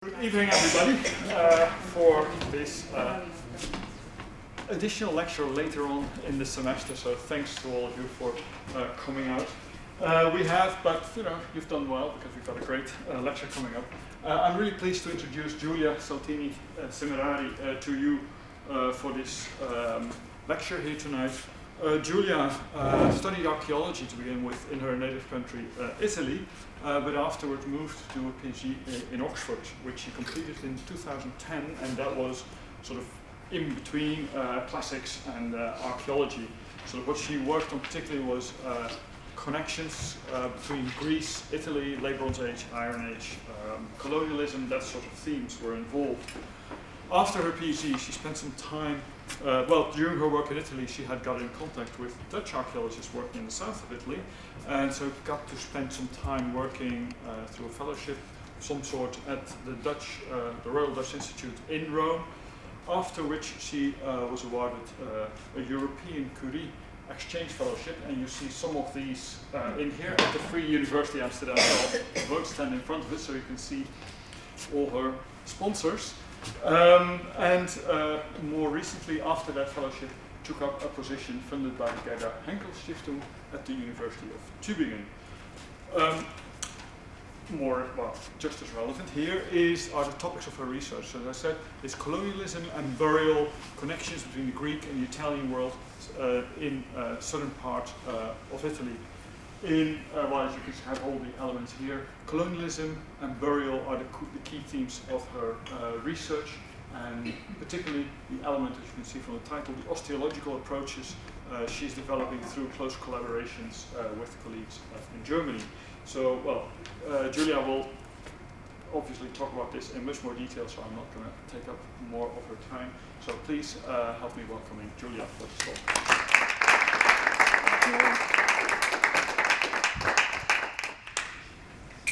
Good evening, everybody, for this additional lecture later on in the semester. So thanks to all of you for coming out. We have, but you've done well because we've got a great lecture coming up. I'm really pleased to introduce Giulia Saltini Semerari to you for this lecture here tonight. Giulia studied archaeology to begin with in her native country, Italy, but afterwards moved to do a PhD in Oxford, which she completed in 2010, and that was sort of in between classics and archaeology. So what she worked on particularly was connections between Greece, Italy, Late Bronze Age, Iron Age, colonialism, that sort of themes were involved. After her PhD, she spent some time, during her work in Italy, she had got in contact with Dutch archaeologists working in the south of Italy, and so got to spend some time working through a fellowship of some sort at the Royal Dutch Institute in Rome, after which she was awarded a European Curie exchange fellowship, and you see some of these in here at the VU University Amsterdam. I won't stand in front of it so you can see all her sponsors. More recently, after that fellowship, took up a position funded by the Gerda Henkel Stiftung at the University of Tübingen. Just as relevant here are the topics of her research. So as I said, it's colonialism and burial, connections between the Greek and the Italian world in southern part of Italy. As you can have all the elements here, colonialism and burial are the key themes of her research, and particularly the element, as you can see from the title, the osteological approaches she's developing through close collaborations with colleagues in Germany. So, Giulia will obviously talk about this in much more detail, so I'm not going to take up more of her time. So please help me welcoming Giulia for this talk.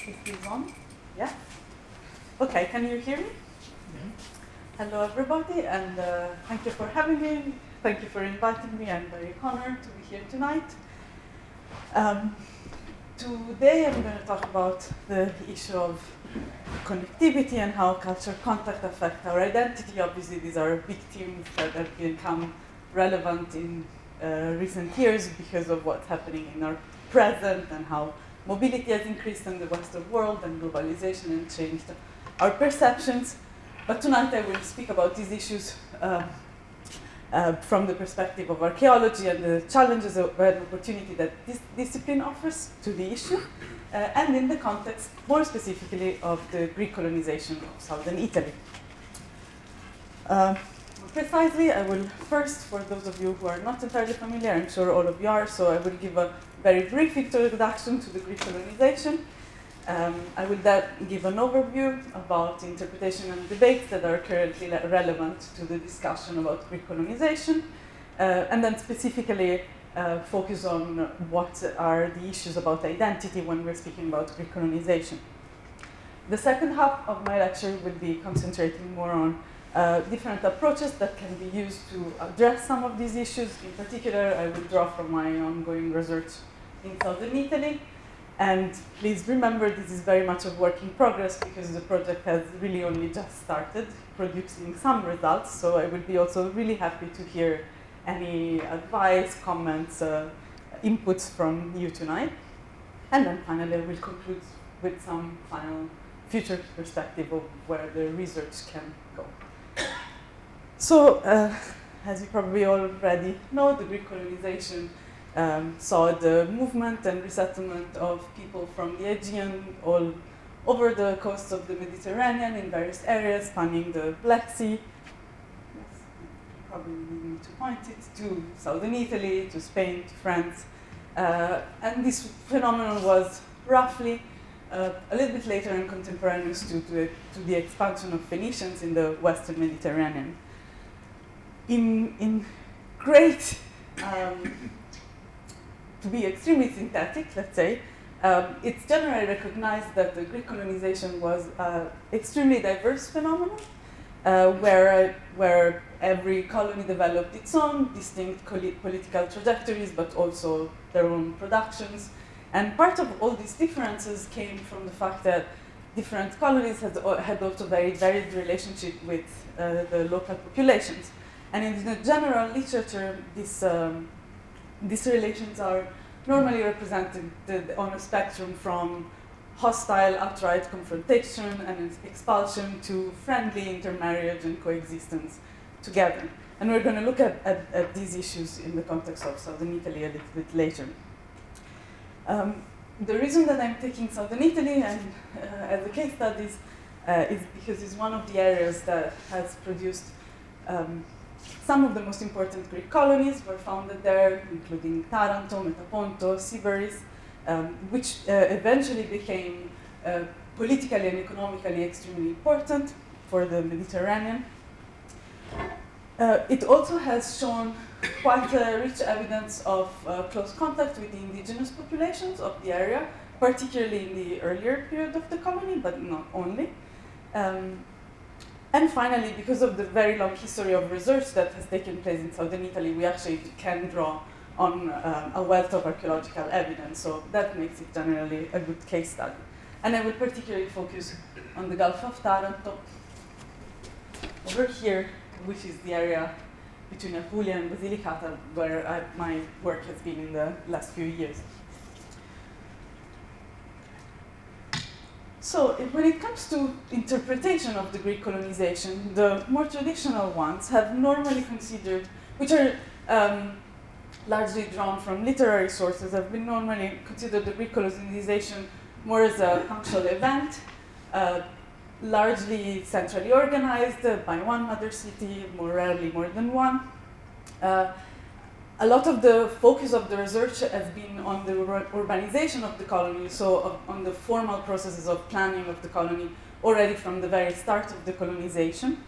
Is this on? Yeah? Okay, can you hear me? Mm-hmm. Hello everybody, and thank you for having me. Thank you for inviting me. I'm very honored to be here tonight. Today I'm going to talk about the issue of connectivity and how cultural contact affect our identity. Obviously these are big themes that have become relevant in recent years because of what's happening in our present and how mobility has increased in the Western world and globalization and changed our perceptions. But tonight I will speak about these issues from the perspective of archaeology and the challenges and opportunity that this discipline offers to the issue, and in the context, more specifically, of the Greek colonization of southern Italy. Precisely, I will first, for those of you who are not entirely familiar, I'm sure all of you are, so I will give a very brief introduction to the Greek colonization. I will then give an overview about interpretation and debates that are currently relevant to the discussion about Greek colonization, and then specifically focus on what are the issues about identity when we're speaking about Greek colonization. The second half of my lecture will be concentrating more on different approaches that can be used to address some of these issues. In particular, I will draw from my ongoing research in southern Italy. And please remember, this is very much a work in progress because the project has really only just started producing some results. So I would be also really happy to hear any advice, comments, inputs from you tonight. And then finally, I will conclude with some final future perspective of where the research can go. So, as you probably already know, the Greek colonization saw the movement and resettlement of people from the Aegean all over the coast of the Mediterranean in various areas spanning the Black Sea. Yes, probably need to point it to southern Italy, to Spain, to France. And this phenomenon was roughly a little bit later and contemporaneous to the expansion of Phoenicians in the Western Mediterranean. In great, to be extremely synthetic, let's say, it's generally recognized that the Greek colonization was an extremely diverse phenomenon, where every colony developed its own distinct political trajectories, but also their own productions. And part of all these differences came from the fact that different colonies had also very varied relationship with the local populations. And in the general literature, these relations are normally represented on a spectrum from hostile, outright confrontation and expulsion to friendly intermarriage and coexistence together. And we're going to look at these issues in the context of Southern Italy a little bit later. The reason that I'm taking Southern Italy and as a case study is because it's one of the areas that has produced some of the most important Greek colonies were founded there, including Taranto, Metaponto, Sybaris, which eventually became politically and economically extremely important for the Mediterranean. It also has shown quite rich evidence of close contact with the indigenous populations of the area, particularly in the earlier period of the colony, but not only. And finally, because of the very long history of research that has taken place in Southern Italy, we actually can draw on a wealth of archaeological evidence, so that makes it generally a good case study. And I will particularly focus on the Gulf of Taranto, over here, which is the area between Apulia and Basilicata, where my work has been in the last few years. So when it comes to interpretation of the Greek colonization, the more traditional ones have normally considered, which are largely drawn from literary sources, have been normally considered the Greek colonization more as a punctual event, largely centrally organized by one mother city, more rarely more than one. A lot of the focus of the research has been on the urbanization of the colony, so on the formal processes of planning of the colony already from the very start of the colonization.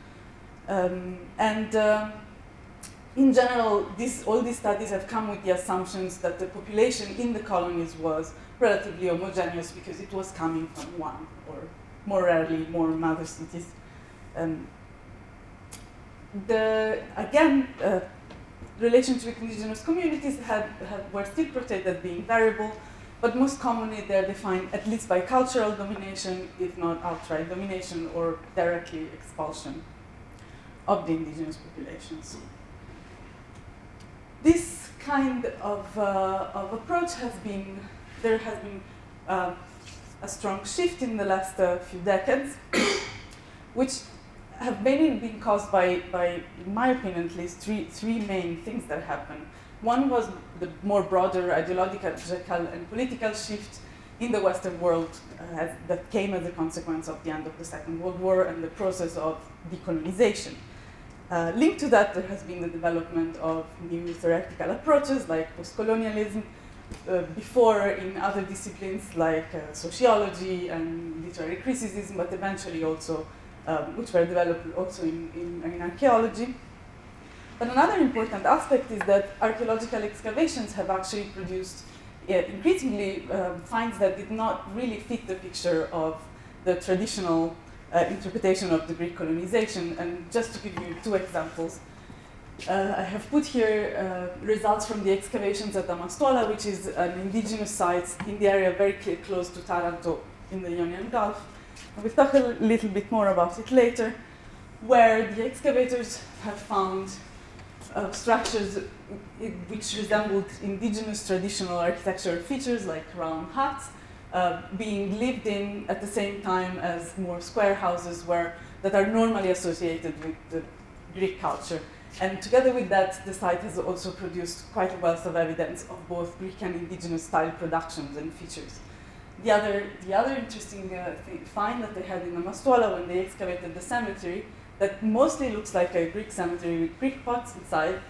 In general, all these studies have come with the assumptions that the population in the colonies was relatively homogeneous because it was coming from one, or more rarely, more mother cities. Relations with indigenous communities were still portrayed as being variable, but most commonly they're defined at least by cultural domination, if not outright domination or directly expulsion of the indigenous populations. This kind of approach there has been a strong shift in the last few decades, which have mainly been caused by, in my opinion at least, three main things that happened. One was the more broader ideological and political shift in the Western world that came as a consequence of the end of the Second World War and the process of decolonization. Linked to that, there has been the development of new theoretical approaches like postcolonialism, before in other disciplines like sociology and literary criticism, but eventually also which were developed also in archaeology. But another important aspect is that archaeological excavations have actually produced increasingly finds that did not really fit the picture of the traditional interpretation of the Greek colonization. And just to give you two examples, I have put here results from the excavations at Amastuola, which is an indigenous site in the area very close to Taranto in the Ionian Gulf. And we'll talk a little bit more about it later, where the excavators have found structures which resembled indigenous traditional architectural features like round huts, being lived in at the same time as more square houses that are normally associated with the Greek culture. And together with that, the site has also produced quite a wealth of evidence of both Greek and indigenous style productions and features. The other interesting find that they had in Amastuola when they excavated the cemetery, that mostly looks like a Greek cemetery with Greek pots inside.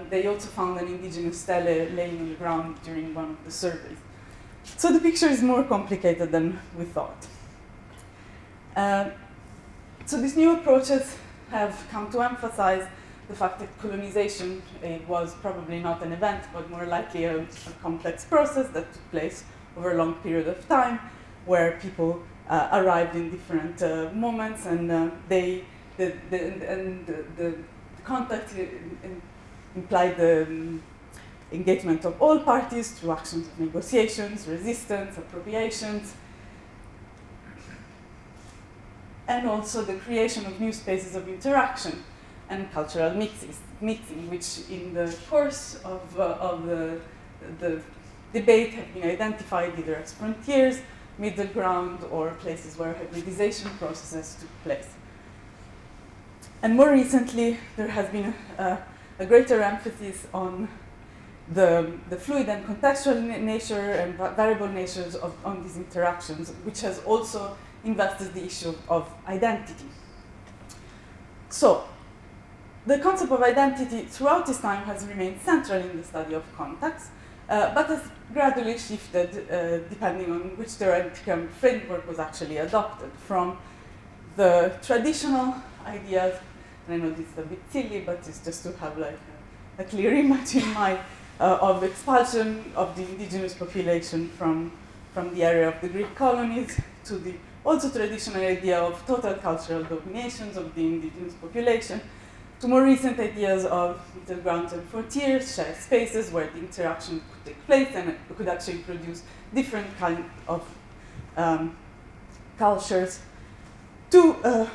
They also found an indigenous stele laying on the ground during one of the surveys. So the picture is more complicated than we thought. So these new approaches have come to emphasize the fact that colonization was probably not an event, but more likely a complex process that took place over a long period of time, where people arrived in different moments, and the contact implied the engagement of all parties through actions of negotiations, resistance, appropriations. and also the creation of new spaces of interaction and cultural mixing, which in the course of the debate have been identified either as frontiers, middle ground, or places where hybridization processes took place. And more recently, there has been a greater emphasis on the fluid and contextual nature and variable natures on these interactions, which has also invested the issue of identity. So, the concept of identity throughout this time has remained central in the study of context, but has gradually shifted depending on which theoretical framework was actually adopted, from the traditional ideas, and I know this is a bit silly, but it's just to have like a clear image in mind of expulsion of the indigenous population from the area of the Greek colonies, to the also traditional idea of total cultural dominations of the indigenous population, to more recent ideas of middle grounds and frontiers, shared spaces where the interaction could take place and it could actually produce different kind of cultures, to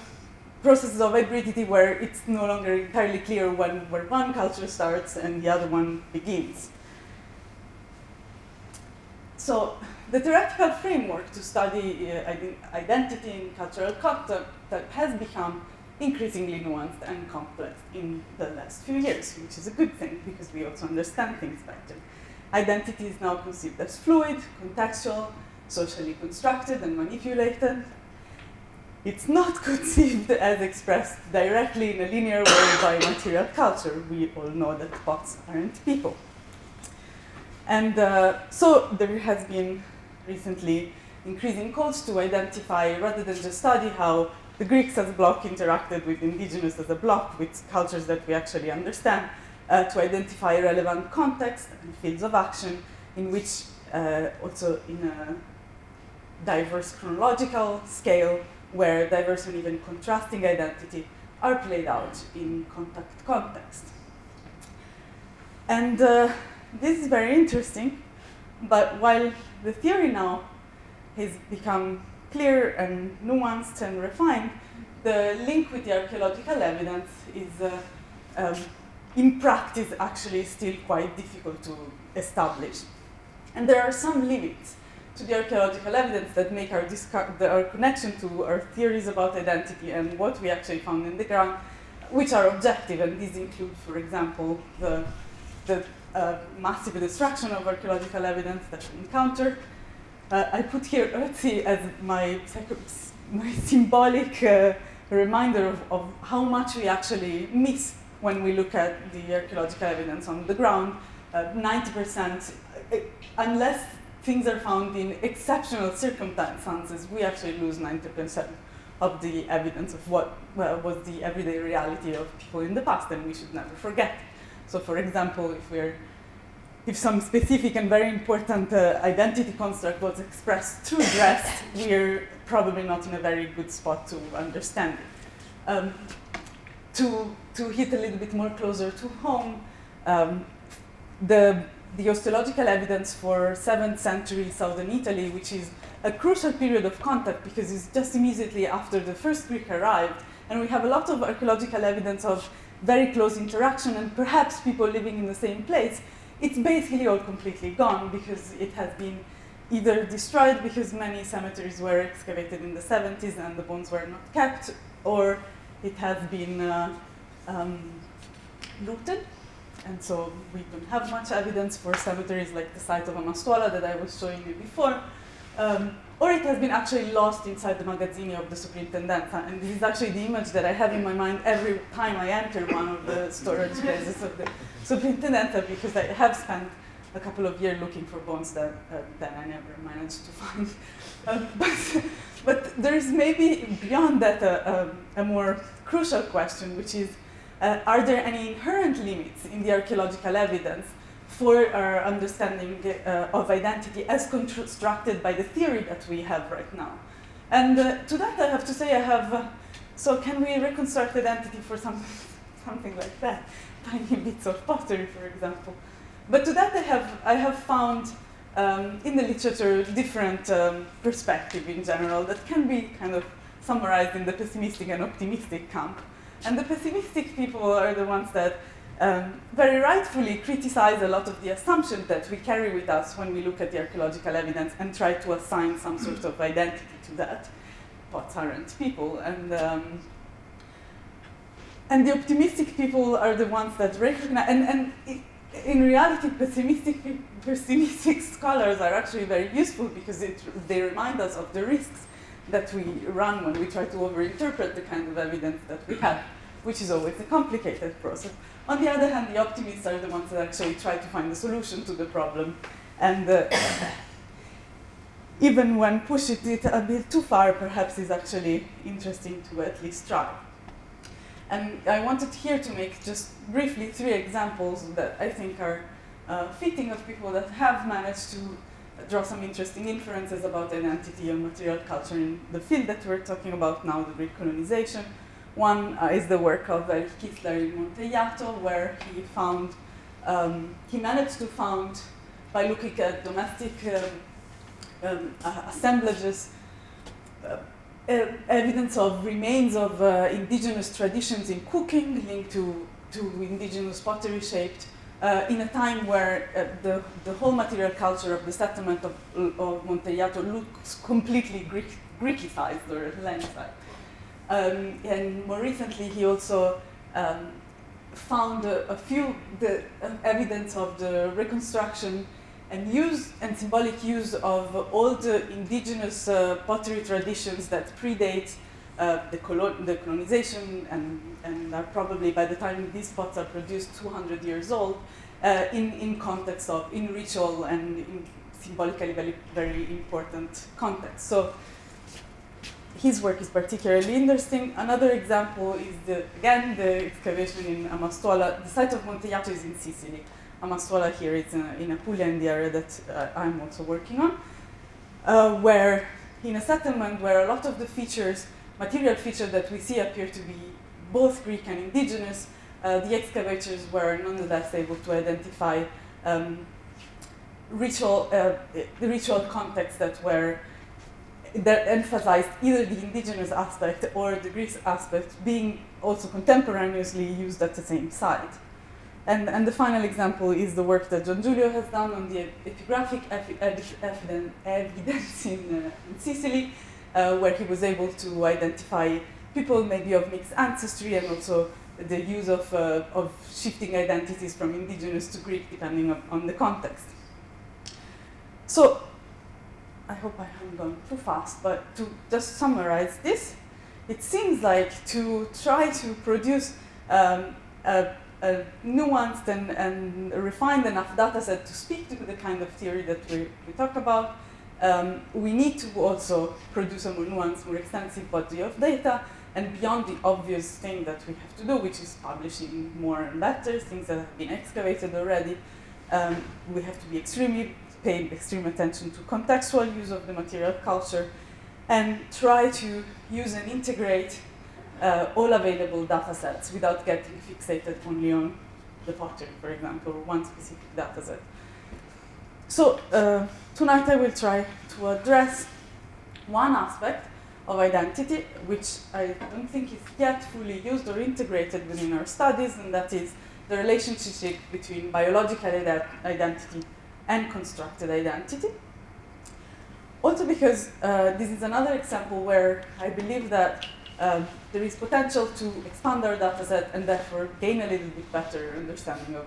processes of hybridity where it's no longer entirely clear where one culture starts and the other one begins. So the theoretical framework to study identity in cultural context has become increasingly nuanced and complex in the last few years, which is a good thing because we also understand things better. Identity is now conceived as fluid, contextual, socially constructed and manipulated. It's not conceived as expressed directly in a linear way by material culture. We all know that pots aren't people. And so there has been recently increasing calls to identify, rather than just study how the Greeks as a bloc interacted with indigenous as a bloc, with cultures that we actually understand, to identify relevant context and fields of action in which also in a diverse chronological scale, where diverse and even contrasting identity are played out in contact context. And this is very interesting, but while the theory now has become clear and nuanced and refined, the link with the archaeological evidence is, in practice, actually still quite difficult to establish. And there are some limits to the archaeological evidence that make our connection to our theories about identity and what we actually found in the ground, which are objective. And these include, for example, the massive destruction of archaeological evidence that we encounter. I put here Ötzi as my symbolic reminder of how much we actually miss when we look at the archaeological evidence on the ground. 90%, unless things are found in exceptional circumstances, we actually lose 90% of the evidence of what was the everyday reality of people in the past, and we should never forget. So, for example, if some specific and very important identity construct was expressed through dress, we're probably not in a very good spot to understand it. To hit a little bit more closer to home, the osteological evidence for 7th century southern Italy, which is a crucial period of contact because it's just immediately after the first Greek arrived, and we have a lot of archaeological evidence of very close interaction and perhaps people living in the same place. It's basically all completely gone because it has been either destroyed because many cemeteries were excavated in the 70s and the bones were not kept, or it has been looted. And so we don't have much evidence for cemeteries like the site of Amastuola that I was showing you before. Or it has been actually lost inside the magazzini of the superintendenza. And this is actually the image that I have in my mind every time I enter one of the storage places of the superintendenza, because I have spent a couple of years looking for bones that I never managed to find. But there's maybe beyond that a more crucial question, which is, are there any inherent limits in the archaeological evidence for our understanding of identity as constructed by the theory that we have right now? And to that I have to say so can we reconstruct identity for something like that? Tiny bits of pottery, for example. But to that I have found in the literature different perspective in general that can be kind of summarized in the pessimistic and optimistic camp. And the pessimistic people are the ones that very rightfully criticize a lot of the assumptions that we carry with us when we look at the archaeological evidence and try to assign some sort of identity to that. Pots aren't people. And the optimistic people are the ones that recognize, in reality, pessimistic scholars are actually very useful because they remind us of the risks that we run when we try to overinterpret the kind of evidence that we have, which is always a complicated process. On the other hand, the optimists are the ones that actually try to find a solution to the problem. And even when push it a bit too far, perhaps is actually interesting to at least try. And I wanted here to make just briefly 3 examples that I think are fitting of people that have managed to draw some interesting inferences about identity and material culture in the field that we're talking about now, the recolonization. One is the work of Kittler in Montellato, where he managed to found, by looking at domestic assemblages, evidence of remains of indigenous traditions in cooking linked to indigenous pottery shaped in a time where the whole material culture of the settlement of Montellato looks completely Greekicized or Hellenicized. And more recently, he also found a few evidence of the reconstruction and symbolic use of all the indigenous pottery traditions that predate the colonization and are probably, by the time these pots are produced, 200 years old, in context of, in ritual and in symbolically very, very important context. So his work is particularly interesting. Another example is, again, the excavation in Amastuola. The site of Montellato is in Sicily. Amastuola here is in Apulia, in the area that I'm also working on, where in a settlement where a lot of the features, material features that we see appear to be both Greek and indigenous, the excavators were nonetheless able to identify ritual contexts that emphasized either the indigenous aspect or the Greek aspect being also contemporaneously used at the same site. And the final example is the work that Giulia has done on the epigraphic evidence in Sicily, where he was able to identify people maybe of mixed ancestry and also the use of shifting identities from indigenous to Greek depending on the context. So I hope I haven't gone too fast, but to just summarize this, it seems like to try to produce a nuanced and refined enough data set to speak to the kind of theory that we talk about, we need to also produce a more nuanced, more extensive body of data, and beyond the obvious thing that we have to do, which is publishing more and better, things that have been excavated already, we have to be pay extreme attention to contextual use of the material culture and try to use and integrate all available data sets without getting fixated only on the pottery, for example, or one specific data set. So tonight I will try to address one aspect of identity, which I don't think is yet fully used or integrated within our studies, and that is the relationship between biological identity and constructed identity. Also because this is another example where I believe that there is potential to expand our data set and therefore gain a little bit better understanding of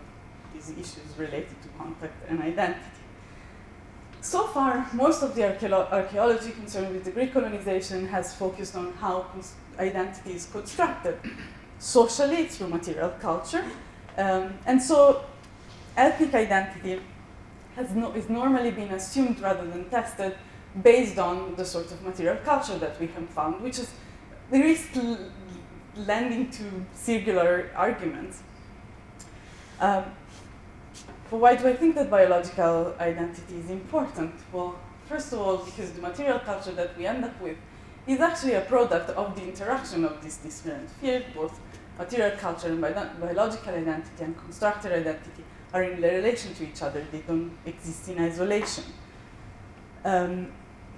these issues related to context and identity. So far, most of the archaeology concerned with the recolonization has focused on how identity is constructed socially through material culture. And so ethnic identity is normally been assumed rather than tested based on the sort of material culture that we have found, which is the risk lending to circular arguments. But why do I think that biological identity is important? Well, first of all, because the material culture that we end up with is actually a product of the interaction of these different fields. Both material culture and biological identity and constructed identity are in relation to each other. They don't exist in isolation.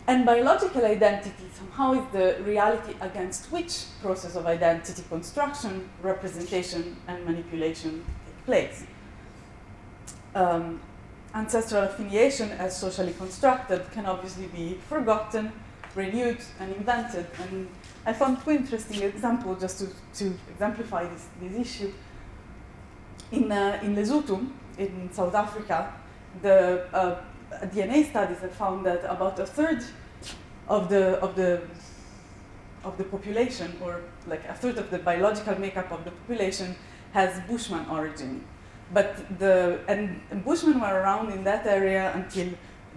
And biological identity somehow is the reality against which process of identity construction, representation, and manipulation take place. Ancestral affiliation as socially constructed can obviously be forgotten, renewed, and invented. And I found two interesting examples just to exemplify this issue. In Lesotho, in South Africa, the DNA studies have found that about a third of the population, or like a third of the biological makeup of the population, has Bushman origin. But and Bushmen were around in that area until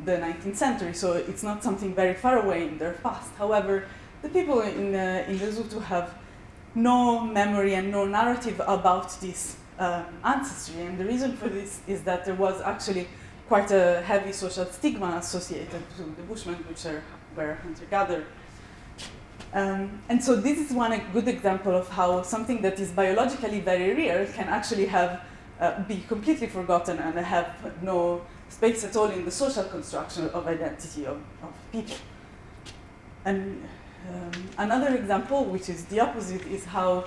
the 19th century, so it's not something very far away in their past. However, the people in Lesotho have no memory and no narrative about this ancestry, and the reason for this is that there was actually quite a heavy social stigma associated to the Bushmen, which were hunter-gatherer. And so this is one good example of how something that is biologically very real can actually have be completely forgotten and have no space at all in the social construction of identity of people. And another example, which is the opposite, is how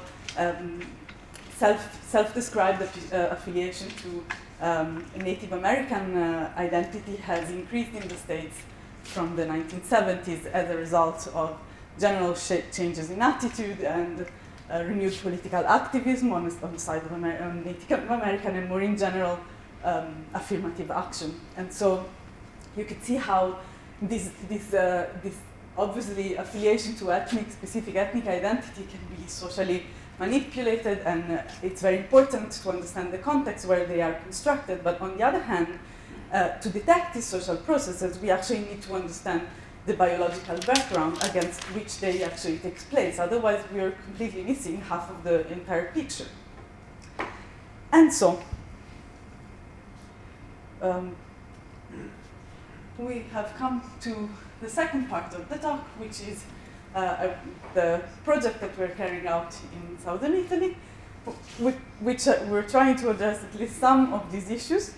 self-described affiliation to Native American identity has increased in the States from the 1970s as a result of general changes in attitude and renewed political activism on the side of Native American and more in general affirmative action. And so you could see how this obviously affiliation to specific ethnic identity can be socially manipulated, and it's very important to understand the context where they are constructed. But on the other hand, to detect these social processes, we actually need to understand the biological background against which they actually takes place. Otherwise, we are completely missing half of the entire picture. And so, we have come to the second part of the talk, which is the project that we're carrying out in southern Italy, which we're trying to address at least some of these issues.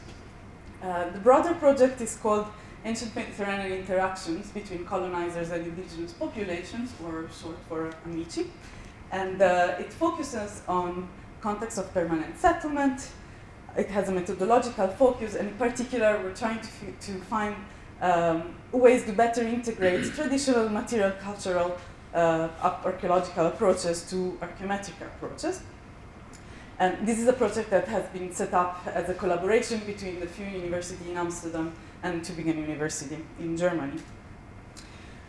The broader project is called Ancient Mediterranean Interactions Between Colonizers and Indigenous Populations, or short for AMICI. And it focuses on context of permanent settlement. It has a methodological focus, and in particular, we're trying to find ways to better integrate traditional material cultural archaeological approaches to archaeometric approaches. And this is a project that has been set up as a collaboration between the VU University in Amsterdam and Tübingen University in Germany.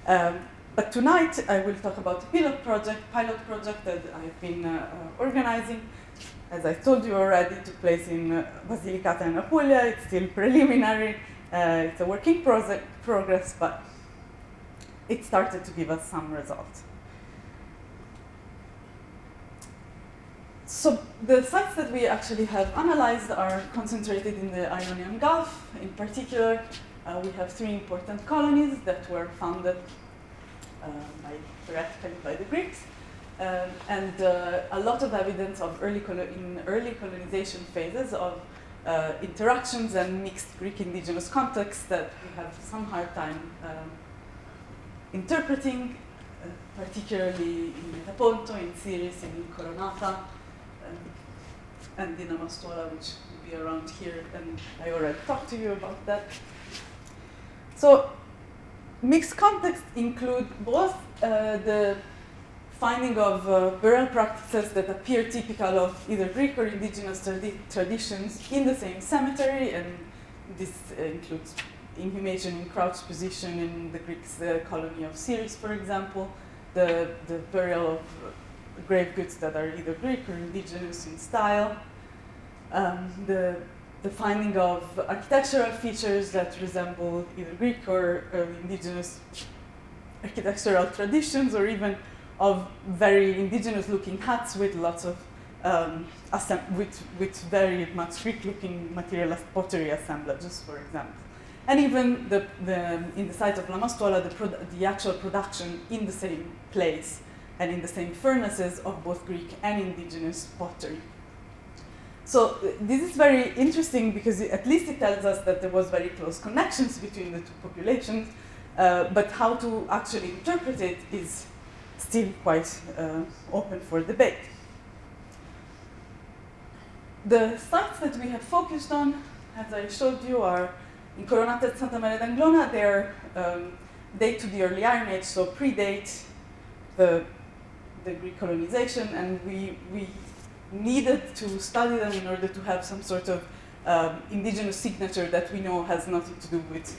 But tonight I will talk about a pilot project that I've been organizing. As I told you already, it took place in Basilicata and Apulia. It's still preliminary. It's a work in progress, but it started to give us some results. So the sites that we actually have analyzed are concentrated in the Ionian Gulf. In particular, we have three important colonies that were founded theoretically by the Greeks, and a lot of evidence of early colonization phases of interactions and mixed Greek indigenous contexts that we have some hard time interpreting, particularly in Metaponto, in Siris, in Coronata, and in Amastola, which will be around here, and I already talked to you about that. So mixed contexts include both the finding of burial practices that appear typical of either Greek or indigenous traditions in the same cemetery, and this includes inhumation in crouched position in the Greeks' colony of Siris, for example, the burial of grave goods that are either Greek or indigenous in style, the finding of architectural features that resemble either Greek or indigenous architectural traditions, or even of very indigenous-looking huts with lots of with very much Greek-looking material as pottery assemblages, for example. And even in the site of Lamastola, the actual production in the same place and in the same furnaces of both Greek and indigenous pottery. So this is very interesting because at least it tells us that there was very close connections between the two populations, but how to actually interpret it is still quite open for debate. The sites that we have focused on, as I showed you, are in Coronata and Santa Maria d'Anglona. They date to the early Iron Age, so predate the Greek colonization, and we needed to study them in order to have some sort of indigenous signature that we know has nothing to do with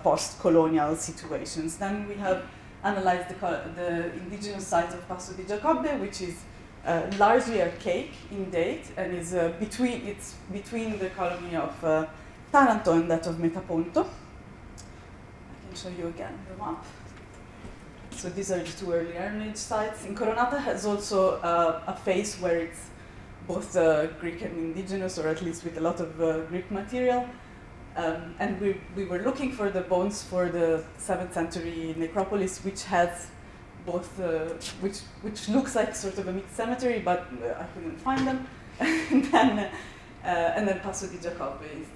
post-colonial situations. Then we have analyzed the indigenous sites of Passo di Giacobbe, which is largely archaic in date and is between the colony of Taranto and that of Metaponto. I can show you again the map. So these are the two early Iron Age sites. In Coronata has also a phase where it's both Greek and indigenous, or at least with a lot of Greek material. And we were looking for the bones for the 7th century necropolis, which has both, which looks like sort of a mixed cemetery, but I couldn't find them. And then Passo di Giacobbe is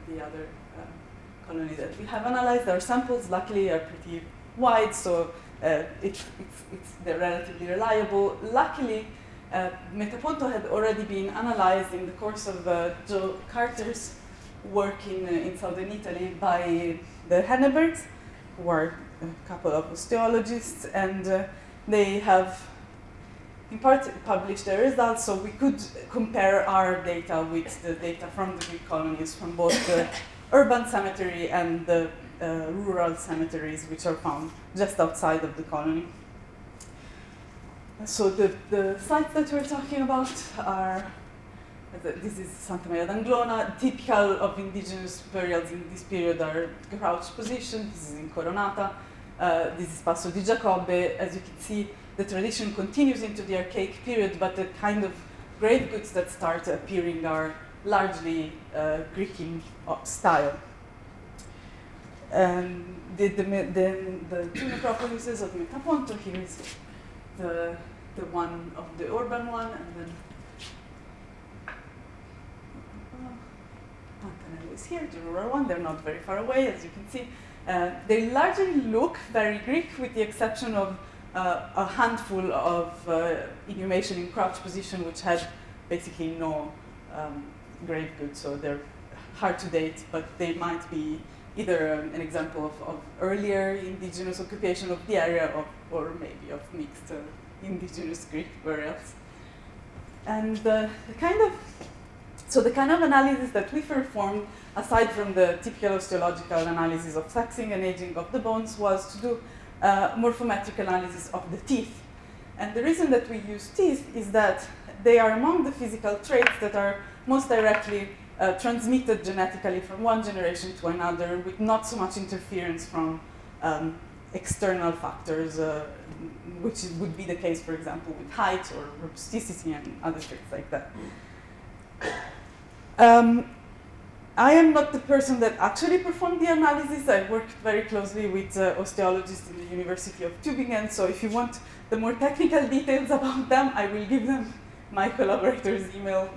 the other colony that we have analyzed. Our samples, luckily, are pretty wide, so they're relatively reliable. Luckily, Metaponto had already been analyzed in the course of Joe Carter's work in southern Italy by the Hennebergs, who are a couple of osteologists, and they have in part published their results, so we could compare our data with the data from the Greek colonies from both the urban cemetery and the rural cemeteries, which are found just outside of the colony. So the sites that we're talking about are, this is Santa Maria d'Anglona. Typical of indigenous burials in this period are crouched position. This is in Coronata. This is Passo di Giacobbe. As you can see, the tradition continues into the Archaic period, but the kind of grave goods that start appearing are largely Greek in style. The two necropolises of Metaponto, here is the one of the urban one, and then Pantanello is here, the rural one. They're not very far away, as you can see. They largely look very Greek, with the exception of a handful of inhumation in crouch position, which had basically no grave goods, so they're hard to date, but they might be either an example of earlier indigenous occupation of the area, or maybe of mixed indigenous Greek burials. And the kind of analysis that we performed, aside from the typical osteological analysis of sexing and aging of the bones, was to do morphometric analysis of the teeth. And the reason that we use teeth is that they are among the physical traits that are most directly transmitted genetically from one generation to another, with not so much interference from external factors, which would be the case, for example, with height or rusticity and other traits like that. I am not the person that actually performed the analysis. I worked very closely with osteologists in the University of Tübingen, so if you want the more technical details about them, I will give them my collaborator's email,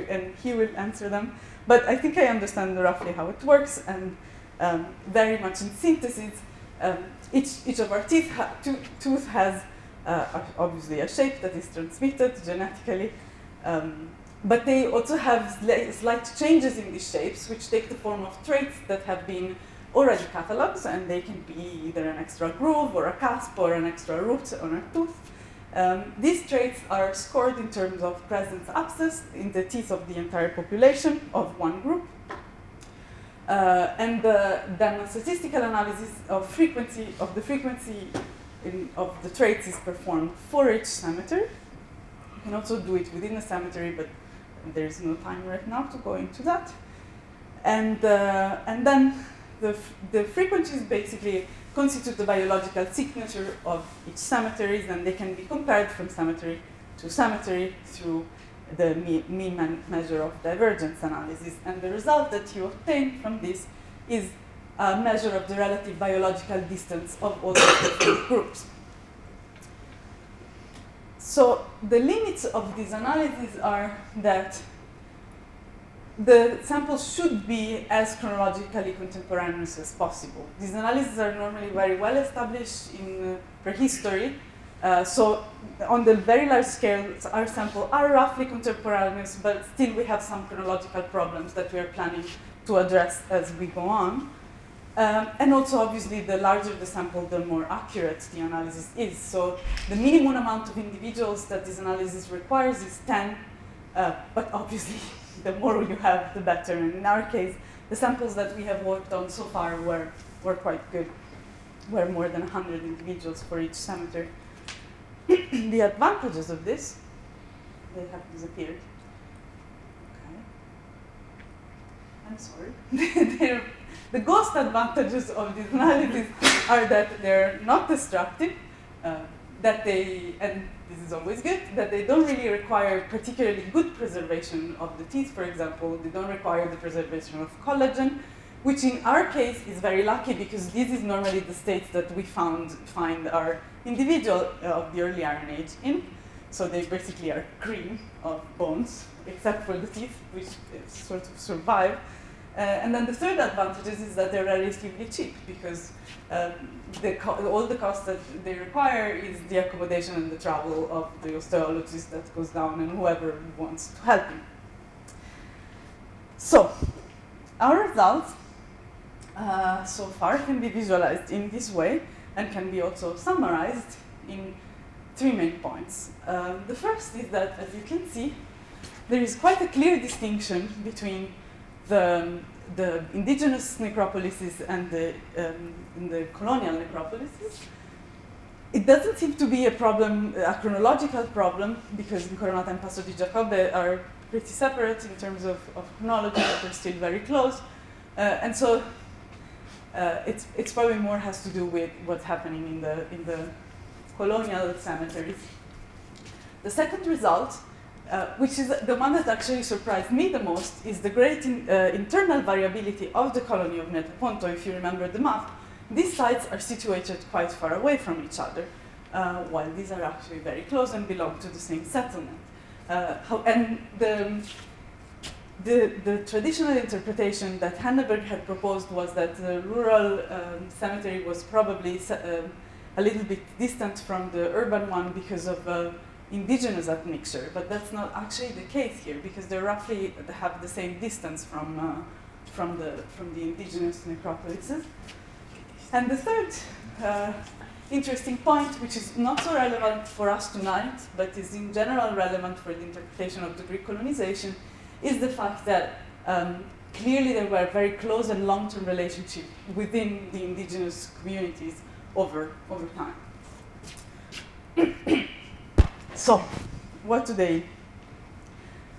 and he will answer them. But I think I understand roughly how it works, and very much in synthesis, each of our tooth has obviously a shape that is transmitted genetically, but they also have slight changes in these shapes, which take the form of traits that have been already cataloged, and they can be either an extra groove or a cusp or an extra root on a tooth. These traits are scored in terms of presence abscess in the teeth of the entire population of one group. And then a statistical analysis of the frequency of the traits is performed for each cemetery. You can also do it within a cemetery, but there is no time right now to go into that. And then the frequencies basically constitute the biological signature of each cemetery, and they can be compared from cemetery to cemetery through the mean measure of divergence analysis. And the result that you obtain from this is a measure of the relative biological distance of all the different groups. So the limits of this analysis are that the samples should be as chronologically contemporaneous as possible. These analyses are normally very well established in prehistory. So on the very large scale, our samples are roughly contemporaneous, but still we have some chronological problems that we are planning to address as we go on. And also, obviously, the larger the sample, the more accurate the analysis is. So the minimum amount of individuals that this analysis requires is 10, but obviously, the more you have, the better. And in our case, the samples that we have worked on so far were quite good. Were more than 100 individuals for each cemetery. The advantages of this, they have disappeared. Okay. I'm sorry. The ghost advantages of this analysis are that they're not destructive, that they, and this is always good, that they don't really require particularly good preservation of the teeth, for example. They don't require the preservation of collagen, which in our case is very lucky because this is normally the states that we find our individual of the early Iron Age in. So they basically are cream of bones, except for the teeth, which sort of survive. And then the third advantage is that they're relatively cheap because all the cost that they require is the accommodation and the travel of the osteologist that goes down and whoever wants to help him. So, our results so far can be visualized in this way and can be also summarized in 3 main points. The first is that, as you can see, there is quite a clear distinction between the indigenous necropolises and the colonial necropolises. It doesn't seem to be a problem, a chronological problem, because Incoronata and Passo di Giacobbe are pretty separate in terms of chronology, but they're still very close. And so it's probably more has to do with what's happening in the colonial cemeteries. The second result, which is the one that actually surprised me the most, is the great internal variability of the colony of Metaponto. If you remember the map, these sites are situated quite far away from each other, while these are actually very close and belong to the same settlement. And the traditional interpretation that Henneberg had proposed was that the rural cemetery was probably a little bit distant from the urban one because of indigenous admixture, but that's not actually the case here because they roughly have the same distance from the indigenous necropolises. And the third interesting point, which is not so relevant for us tonight, but is in general relevant for the interpretation of the Greek colonization, is the fact that clearly there were very close and long-term relationships within the indigenous communities over time. So, what do they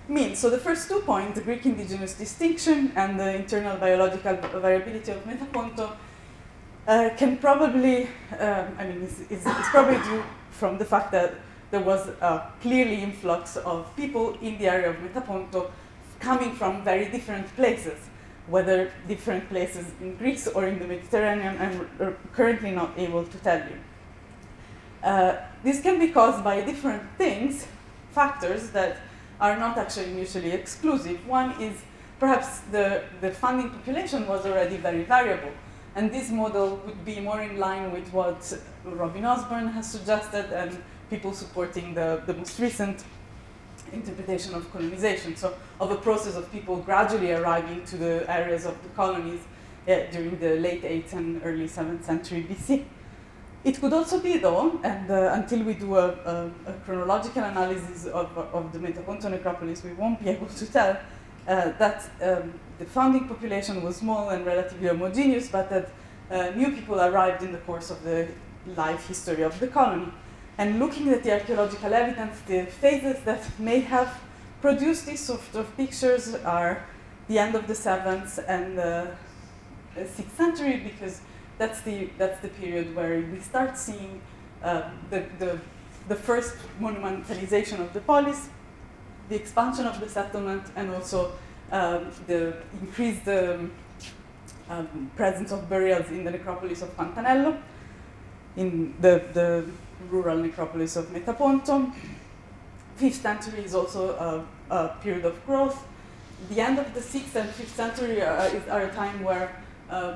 mean? So the first 2 points, the Greek indigenous distinction and the internal biological variability of Metaponto, can probably, it's probably due from the fact that there was a clearly influx of people in the area of Metaponto coming from very different places, whether different places in Greece or in the Mediterranean, I'm currently not able to tell you. This can be caused by different things, factors that are not actually mutually exclusive. One is perhaps the funding population was already very variable, and this model would be more in line with what Robin Osborne has suggested and people supporting the most recent interpretation of colonization, so of a process of people gradually arriving to the areas of the colonies during the late 8th and early 7th century BC. It could also be, though, and until we do a chronological analysis of the Metaponto necropolis, we won't be able to tell that the founding population was small and relatively homogeneous, but that new people arrived in the course of the life history of the colony. And looking at the archaeological evidence, the phases that may have produced these sort of pictures are the end of the 7th and the 6th century, because that's the period where we start seeing the first monumentalization of the polis, the expansion of the settlement, and also the increased presence of burials in the necropolis of Pantanello, in the rural necropolis of Metaponto. 5th century is also a period of growth. the end of the 6th and 5th century are a time where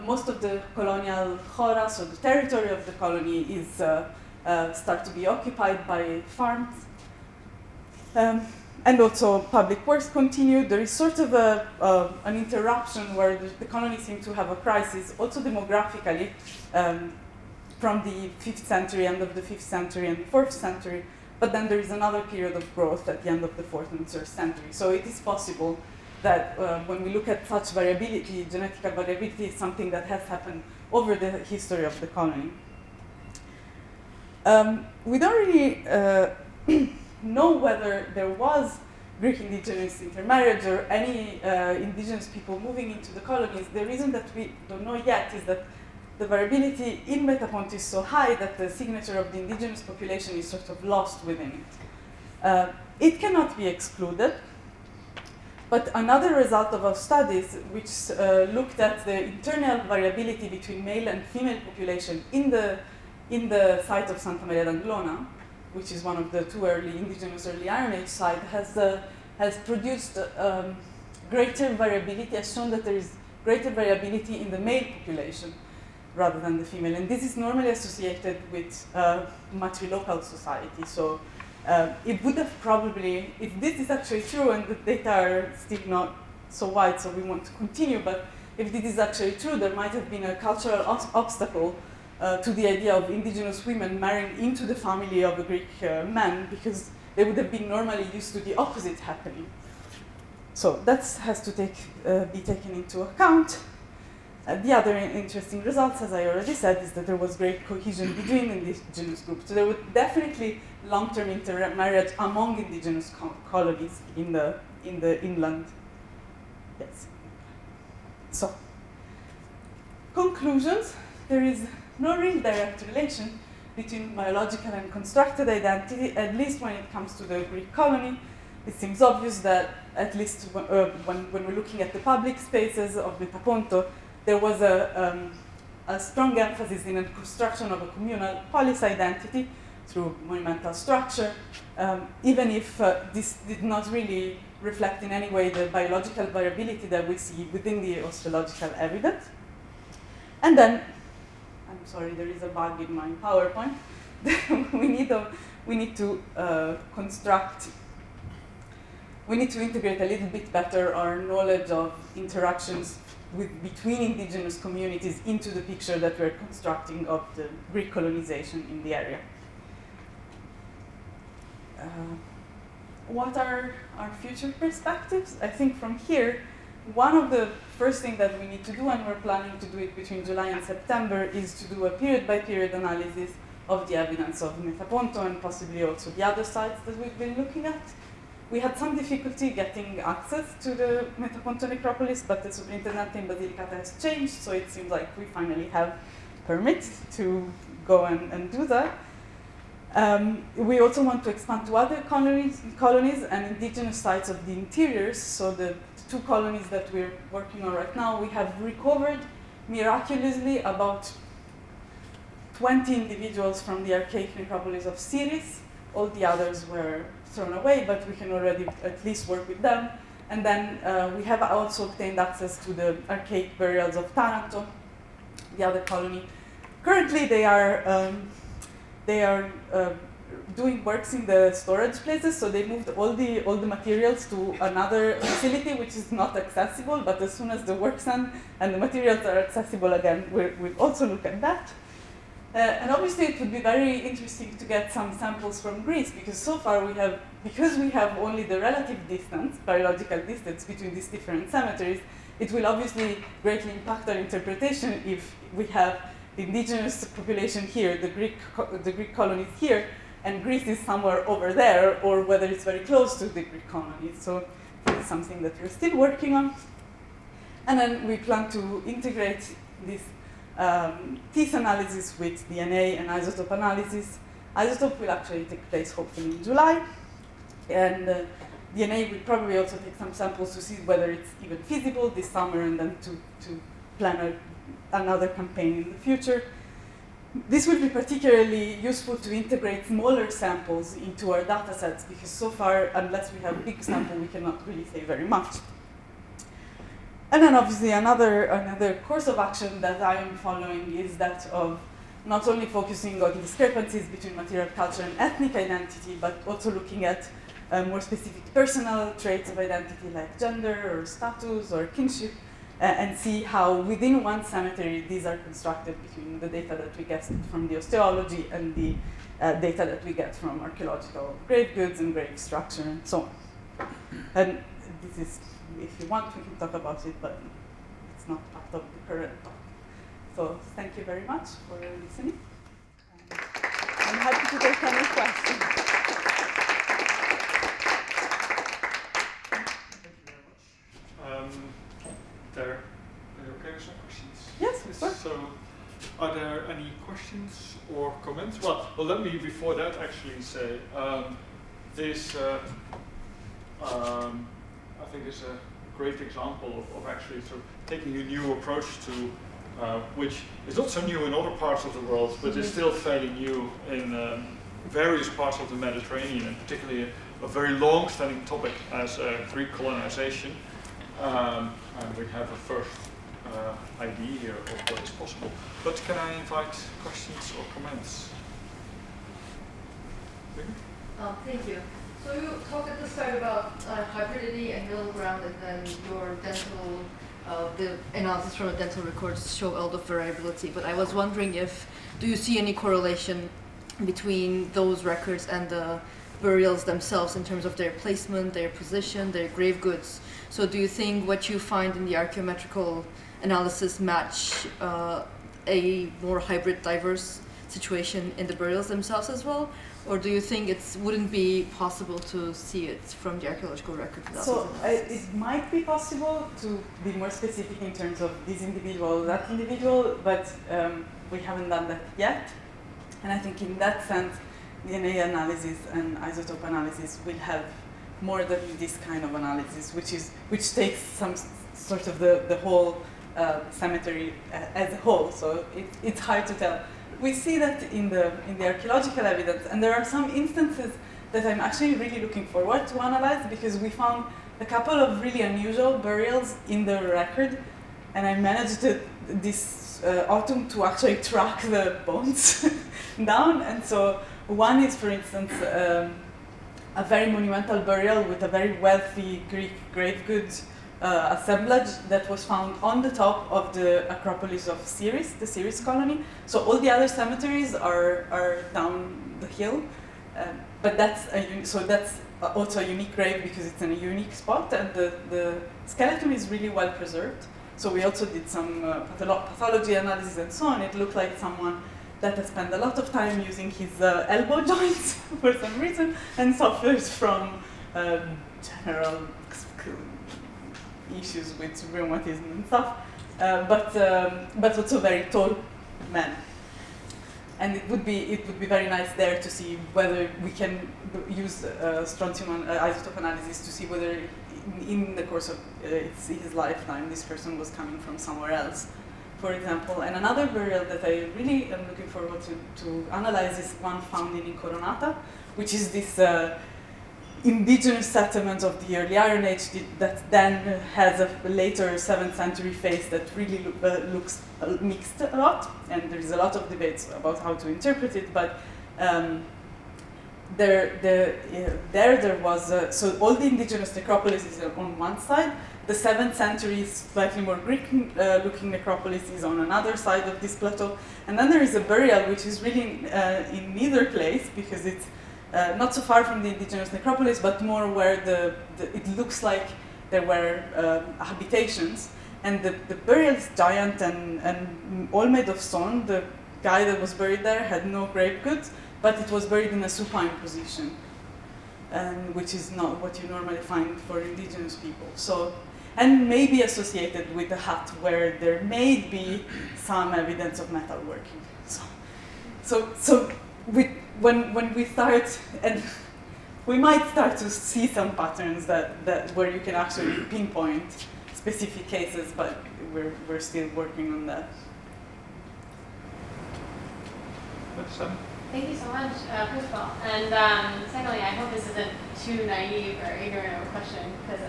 most of the colonial horas, or the territory of the colony, is start to be occupied by farms. And also public works continue. There is sort of an interruption where the colony seems to have a crisis, also demographically, from the 5th century, end of the 5th century and 4th century. But then there is another period of growth at the end of the 4th and 3rd century. So it is possible that when we look at such variability, genetical variability is something that has happened over the history of the colony. We don't really know whether there was Greek indigenous intermarriage or any indigenous people moving into the colonies. The reason that we don't know yet is that the variability in Metaponto is so high that the signature of the indigenous population is sort of lost within it. It cannot be excluded, but another result of our studies, which looked at the internal variability between male and female population in the site of Santa Maria d'Anglona, which is one of the two indigenous early Iron Age sites, has produced greater variability, has shown that there is greater variability in the male population rather than the female. And this is normally associated with matrilocal society. So it would have probably, if this is actually true, and the data are still not so wide, so we want to continue, but if this is actually true, there might have been a cultural obstacle to the idea of indigenous women marrying into the family of a Greek man, because they would have been normally used to the opposite happening. So that has to be taken into account. The other interesting results, as I already said, is that there was great cohesion between indigenous groups. So there was definitely long-term intermarriage among indigenous colonies in the inland. Yes. So, conclusions. There is no real direct relation between biological and constructed identity, at least when it comes to the Greek colony. It seems obvious that, at least when we're looking at the public spaces of Metaponto, there was a strong emphasis in the construction of a communal polis identity through monumental structure, even if this did not really reflect in any way the biological variability that we see within the osteological evidence. And then, I'm sorry, there is a bug in my PowerPoint. we need to integrate a little bit better our knowledge of interactions between indigenous communities into the picture that we're constructing of the Greek colonization in the area. What are our future perspectives? I think from here, one of the first things that we need to do, and we're planning to do it between July and September, is to do a period-by-period analysis of the evidence of Metaponto and possibly also the other sites that we've been looking at. We had some difficulty getting access to the Metaponto necropolis, but the superintendent in Basilicata has changed, so it seems like we finally have permits to go and do that. We also want to expand to other colonies and indigenous sites of the interiors. So the two colonies that we're working on right now, we have recovered miraculously about 20 individuals from the archaic necropolis of Siris. All the others were thrown away, but we can already at least work with them. And then we have also obtained access to the archaic burials of Taranto, the other colony. Currently, they are doing works in the storage places, so they moved all the materials to another facility which is not accessible, but as soon as the work's done and the materials are accessible again, we'll also look at that. And obviously it would be very interesting to get some samples from Greece, because so far we have only the relative distance, biological distance between these different cemeteries. It will obviously greatly impact our interpretation if we have the indigenous population here, the Greek colonies here, and Greece is somewhere over there, or whether it's very close to the Greek colonies. So this is something that we're still working on. And then we plan to integrate this TIS analysis with DNA and isotope analysis. Isotope will actually take place hopefully in July. And DNA will probably also take some samples to see whether it's even feasible this summer, and then to plan another campaign in the future. This will be particularly useful to integrate smaller samples into our data sets, because so far, unless we have a big sample, we cannot really say very much. And then obviously another course of action that I am following is that of not only focusing on discrepancies between material culture and ethnic identity, but also looking at more specific personal traits of identity like gender or status or kinship, and see how within one cemetery these are constructed between the data that we get from the osteology and the data that we get from archaeological grave goods and grave structure and so on. And this is, if you want, we can talk about it, but it's not part of the current talk. So thank you very much for listening. I'm happy to take any questions. Are you okay with some questions? Yes, of course. So, are there any questions or comments? Well, let me before that actually say this. I think is a great example of actually sort of taking a new approach to, which is not so new in other parts of the world, but is still fairly new in various parts of the Mediterranean, and particularly a very long-standing topic as Greek colonization. And we have a first idea here of what is possible. But can I invite questions or comments? Thank you. So you talked at the start about hybridity and middle ground, and then your dental, the analysis from the dental records show all the variability. But I was wondering do you see any correlation between those records and the burials themselves in terms of their placement, their position, their grave goods? So do you think what you find in the archaeometrical analysis match a more hybrid, diverse situation in the burials themselves as well? Or do you think it wouldn't be possible to see it from the archaeological record? So it might be possible to be more specific in terms of this individual, that individual, but we haven't done that yet. And I think in that sense, DNA analysis and isotope analysis will have more than this kind of analysis, which takes some sort of the whole cemetery as a whole. So it's hard to tell. We see that in the archaeological evidence, and there are some instances that I'm actually really looking forward to analyze, because we found a couple of really unusual burials in the record, and I managed this autumn to actually track the bones down. And so one is, for instance, a very monumental burial with a very wealthy Greek grave goods assemblage that was found on the top of the Acropolis of Ceres, the Ceres colony. So all the other cemeteries are down the hill, but that's also a unique grave because it's in a unique spot, and the skeleton is really well preserved. So we also did some pathology analysis and so on. It looked like someone that has spent a lot of time using his elbow joints for some reason and suffers from general issues with rheumatism and stuff, but also very tall man. And it would be very nice there to see whether we can use strontium isotope analysis to see whether in the course of his lifetime this person was coming from somewhere else, for example. And another burial that I really am looking forward to analyze is one found in Coronata, which is this indigenous settlement of the early Iron Age that then has a later 7th century face that really looks mixed a lot, and there is a lot of debates about how to interpret it, but there was, so all the indigenous necropolis is on one side, the 7th century slightly more Greek looking necropolis is on another side of this plateau, and then there is a burial which is really in neither place because it's not so far from the indigenous necropolis, but more where it looks like there were habitations, and the burial is giant and all made of stone. The guy that was buried there had no grave goods, but it was buried in a supine position, which is not what you normally find for indigenous people. So, and maybe associated with a hut where there may be some evidence of metalworking. So when we start, and we might start to see some patterns that where you can actually pinpoint specific cases, but we're still working on that. Thank you so much, first of all. And secondly, I hope this isn't too naive or ignorant of a question, because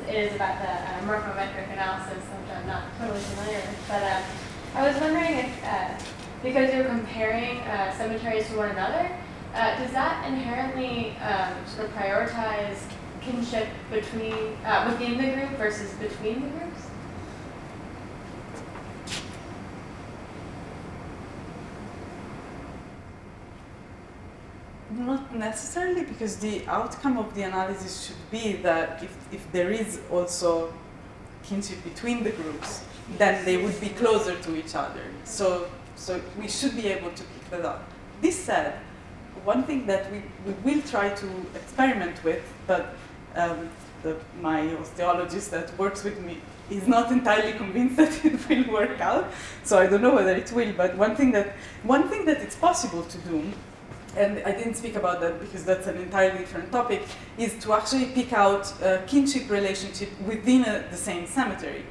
it is about the morphometric analysis, which I'm not totally familiar with. But I was wondering if, because you're comparing cemeteries to one another, does that inherently sort of prioritize kinship between within the group versus between the groups? Not necessarily, because the outcome of the analysis should be that if there is also kinship between the groups, then they would be closer to each other. So we should be able to pick that up. This said, one thing that we will try to experiment with, but my osteologist that works with me is not entirely convinced that it will work out. So I don't know whether it will, but one thing that it's possible to do, and I didn't speak about that because that's an entirely different topic, is to actually pick out a kinship relationship within the same cemetery.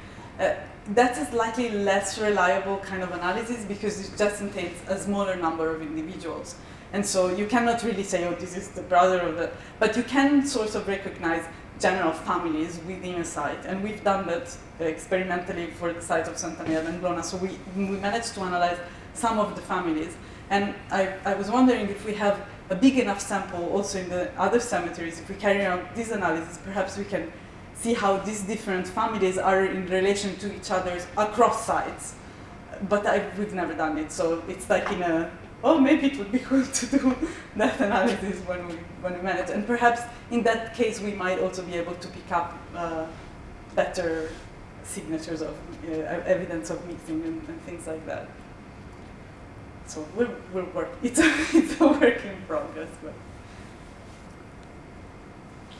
That's a slightly less reliable kind of analysis because it just entails a smaller number of individuals. And so you cannot really say, oh, this is the brother of the, but you can sort of recognize general families within a site. And we've done that experimentally for the site of Sant'Anela and Blona. So we managed to analyze some of the families. And I was wondering if we have a big enough sample also in the other cemeteries, if we carry out this analysis, perhaps we can see how these different families are in relation to each other across sites. But we've never done it, so it's like in a, oh, maybe it would be cool to do that analysis when we manage. And perhaps in that case, we might also be able to pick up better signatures of evidence of mixing and things like that. So we'll work. It's a work in progress. But.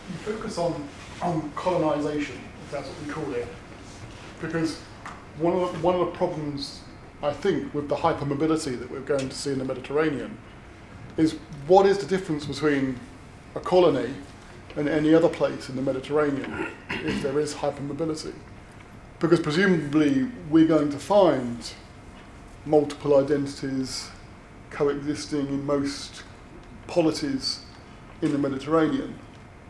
You focus on colonization, if that's what we call it, because one of the problems, I think, with the hypermobility that we're going to see in the Mediterranean is what is the difference between a colony and any other place in the Mediterranean if there is hypermobility? Because presumably we're going to find multiple identities coexisting in most polities in the Mediterranean.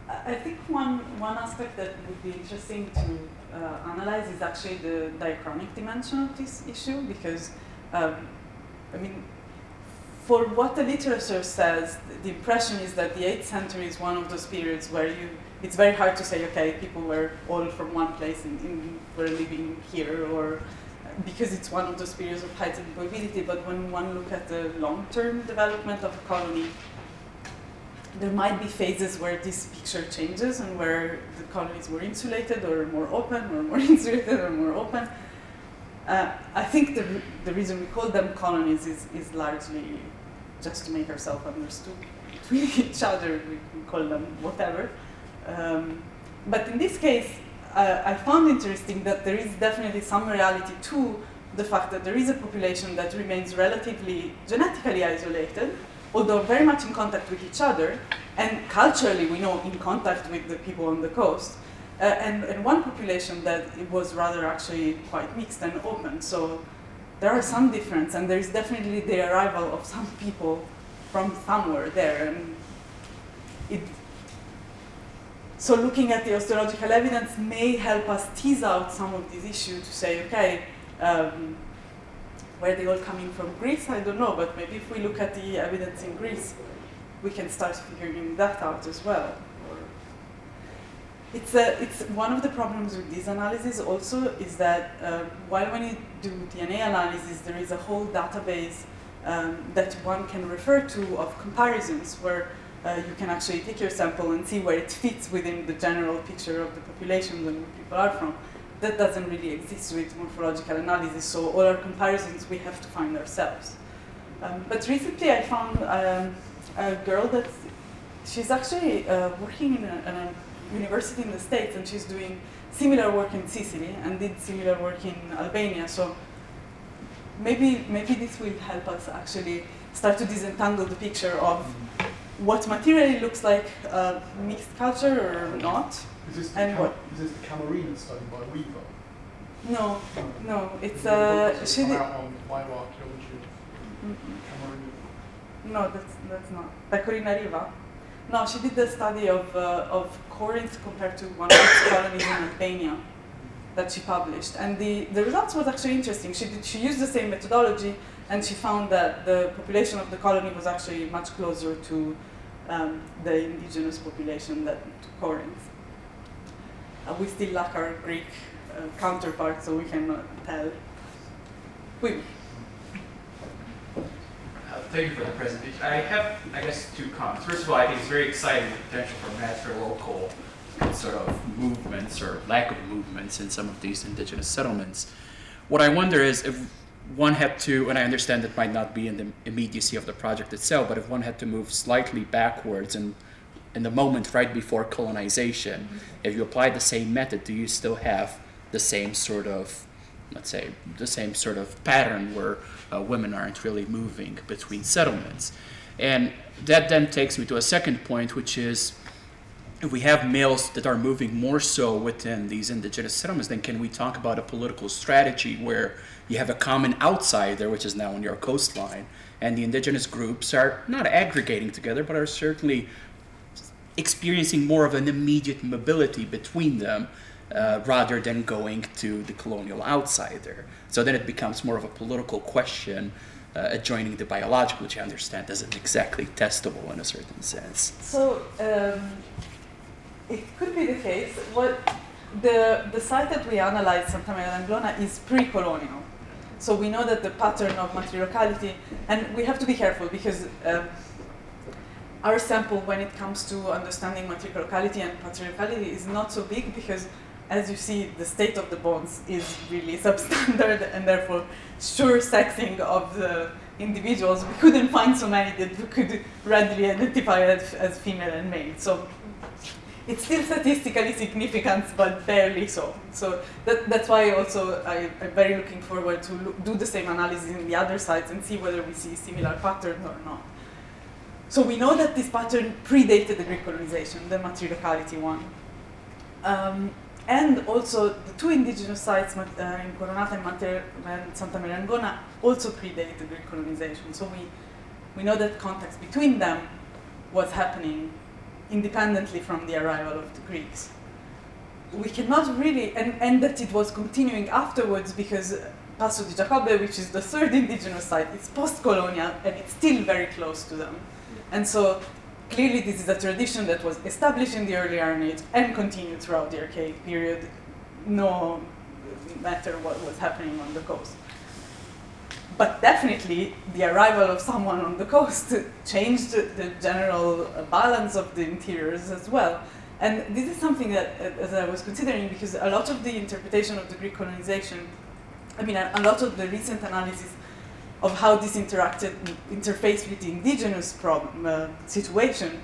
I think one aspect that would be interesting to analyze is actually the diachronic dimension of this issue, because, I mean, for what the literature says, the impression is that the 8th century is one of those periods where it's very hard to say, okay, people were all from one place and were living here, or because it's one of those periods of heightened mobility. But when one looks at the long-term development of a colony, there might be phases where this picture changes and where the colonies were insulated or more open, or more insulated or more open. I think the reason we call them colonies is largely just to make ourselves understood between each other. We can call them whatever. But in this case, I found interesting that there is definitely some reality to the fact that there is a population that remains relatively genetically isolated, although very much in contact with each other, and culturally, we know, in contact with the people on the coast, and one population that it was rather actually quite mixed and open. So there are some difference, and there is definitely the arrival of some people from somewhere there. And so looking at the osteological evidence may help us tease out some of these issues to say, okay, where they all coming from Greece, I don't know, but maybe if we look at the evidence in Greece, we can start figuring that out as well. It's one of the problems with this analysis also is that while when you do DNA analysis, there is a whole database that one can refer to of comparisons where you can actually take your sample and see where it fits within the general picture of the population and where people are from. That doesn't really exist with morphological analysis, so all our comparisons we have to find ourselves. But recently I found a girl that she's actually working in a university in the States, and she's doing similar work in Sicily and did similar work in Albania. So maybe this will help us actually start to disentangle the picture of what materially looks like mixed culture or not. Is this the Camarina study by Weaver? No, it's She she did did. out on bioarchaeology. Camarina. No, that's not. Pecorina Riva. No, she did the study of Corinth compared to one of its colonies in Albania that she published. And the results was actually interesting. She used the same methodology, and she found that the population of the colony was actually much closer to the indigenous population than to Corinth. We still lack our Greek counterpart, so we cannot tell. Thank you for the presentation. I have, I guess, two comments. First of all, I think it's very exciting the potential for matrilocal sort of movements or lack of movements in some of these indigenous settlements. What I wonder is if one had to, and I understand it might not be in the immediacy of the project itself, but if one had to move slightly backwards and in the moment right before colonization, if you apply the same method, do you still have the same sort of, let's say, the same sort of pattern where women aren't really moving between settlements? And that then takes me to a second point, which is if we have males that are moving more so within these indigenous settlements, then can we talk about a political strategy where you have a common outsider, which is now on your coastline, and the indigenous groups are not aggregating together, but are certainly experiencing more of an immediate mobility between them rather than going to the colonial outsider. So then it becomes more of a political question adjoining the biological, which I understand isn't exactly testable in a certain sense. So it could be the case. What the site that we analyzed, Santa Maria d'Anglona, is pre-colonial. So we know that the pattern of matriarchality, and we have to be careful because our sample, when it comes to understanding matriarchality and patriarchality, is not so big because, as you see, the state of the bones is really substandard, and therefore sure sexing of the individuals, we couldn't find so many that we could readily identify as female and male. So it's still statistically significant, but barely so. So that's why also I'm very looking forward to do the same analysis in the other sites and see whether we see similar patterns or not. So we know that this pattern predated the Greek colonization, the matriarchality one. And also the two indigenous sites in Coronata and Santa Maria d'Anglona also predate the Greek colonization. So we know that context between them was happening independently from the arrival of the Greeks. We cannot really, and that it was continuing afterwards because Passo di Giacobbe, which is the third indigenous site, is post-colonial and it's still very close to them. And so clearly this is a tradition that was established in the early Iron Age and continued throughout the Archaic period, no matter what was happening on the coast. But definitely the arrival of someone on the coast changed the general balance of the interiors as well. And this is something that, as I was considering, because a lot of the interpretation of the Greek colonization, I mean, a lot of the recent analysis of how this interfaced with the indigenous situation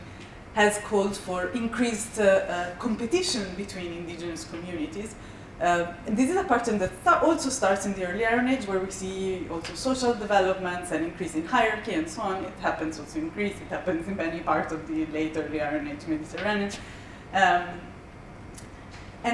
has called for increased competition between indigenous communities. And this is a pattern that also starts in the early Iron Age, where we see also social developments and increase in hierarchy and so on. It happens also in Greece, it happens in many parts of the late early Iron Age Mediterranean. And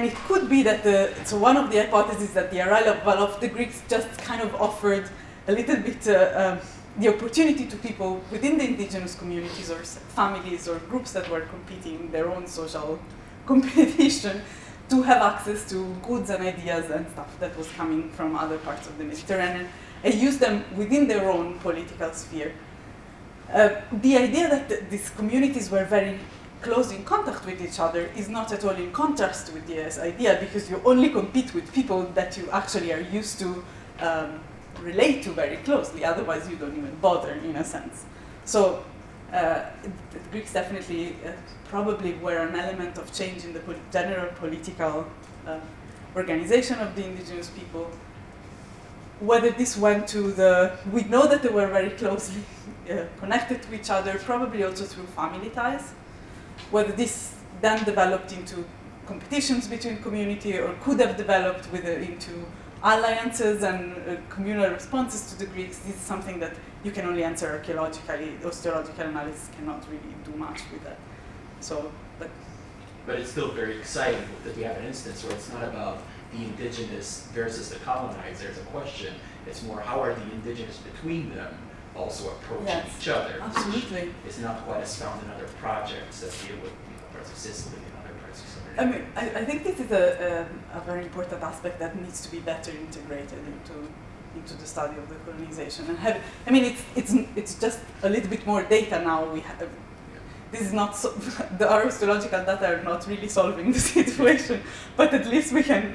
it could be that so one of the hypotheses that the arrival of the Greeks just kind of offered a little bit the opportunity to people within the indigenous communities or families or groups that were competing in their own social competition to have access to goods and ideas and stuff that was coming from other parts of the Mediterranean and use them within their own political sphere. The idea that these communities were very close in contact with each other is not at all in contrast with this idea, because you only compete with people that you actually are used to relate to very closely, otherwise you don't even bother in a sense. So the Greeks definitely probably were an element of change in the general political organization of the indigenous people. Whether this went to we know that they were very closely connected to each other, probably also through family ties. Whether this then developed into competitions between community or could have developed into alliances and communal responses to the Greeks, this is something that you can only answer archaeologically. Osteological analysis cannot really do much with that. So, but it's still very exciting that we have an instance where it's not about the indigenous versus the colonized. There's a question. It's more, how are the indigenous between them also approaching Yes, each other. absolutely. Which is not quite as found in other projects that deal with parts of Sicily and other parts of Southern I Italy. mean, I think this is a very important aspect that needs to be better integrated into the study of the colonization. And I mean, it's just a little bit more data now. We have. This is not the osteological data are not really solving the situation, but at least we can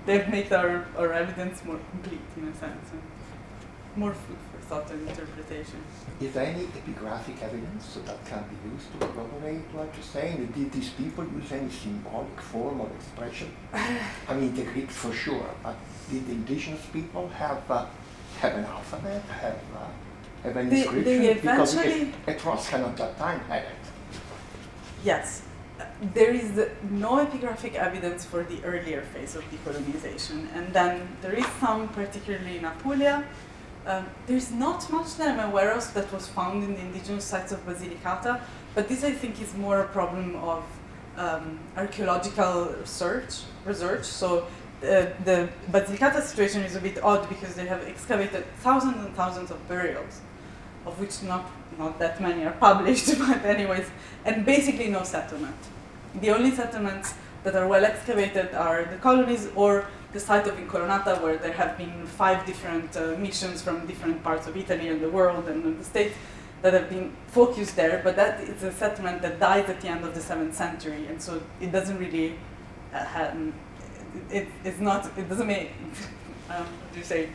they've made our evidence more complete in a sense, and more food for thought and interpretation. Is there any epigraphic evidence that can be used to corroborate what you're saying? Did these people use any symbolic form or expression? I mean, the Greeks for sure, but did the indigenous people have an alphabet, have an inscription? They eventually, because Etruscan at that time had it. yes. There is no epigraphic evidence for the earlier phase of decolonization, and then there is some, particularly in Apulia. There's not much that I'm aware of that was found in the indigenous sites of Basilicata, but this I think is more a problem of archaeological research. So the Basilicata situation is a bit odd because they have excavated thousands and thousands of burials, of which not that many are published, but anyways, and basically no settlement. The only settlements that are well excavated are the colonies or the site of Incolonata, where there have been 5 different missions from different parts of Italy and the world and the States that have been focused there, but that is a settlement that died at the end of the 7th century, and so it doesn't really it doesn't make, what do you say?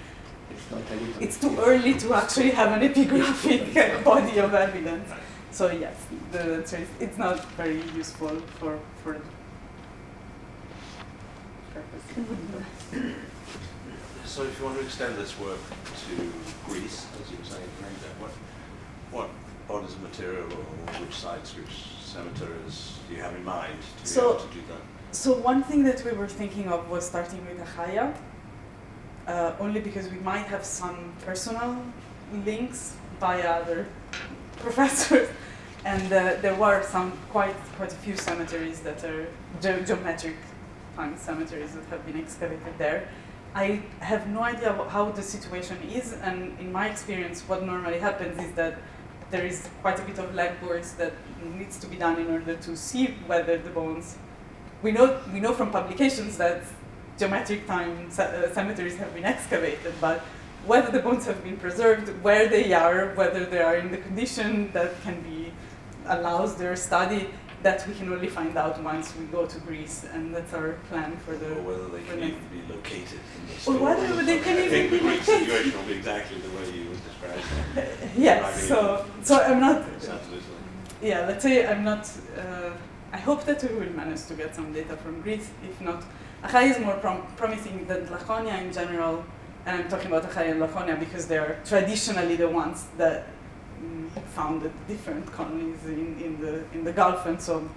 It's too early to actually have an epigraphic body of evidence. So yes, the answer is it's not very useful for purpose. So if you want to extend this work to Greece, as you were saying, what bodies of material or which sites, which cemeteries do you have in mind to be able to do that? So one thing that we were thinking of was starting with Archaic, only because we might have some personal links via other professors, and there were quite a few cemeteries that are geometric cemeteries that have been excavated there. I have no idea how the situation is, and in my experience, what normally happens is that there is quite a bit of legwork that needs to be done in order to see whether the bones. We know from publications that geometric time cemeteries have been excavated, but whether the bones have been preserved, where they are, whether they are in the condition that allows their study, that we can only find out once we go to Greece, and that's our plan for the. Or whether they can even be located in the Or story. whether they can even be the Greek located. situation will be exactly the way you would describe it. Yes, so I'm not. Absolutely. Yeah, let's say I'm not. I hope that we will manage to get some data from Greece. If not, Archaic is more promising than Laconia in general, and I'm talking about Archaic and Laconia because they are traditionally the ones that founded different colonies in the Gulf, and so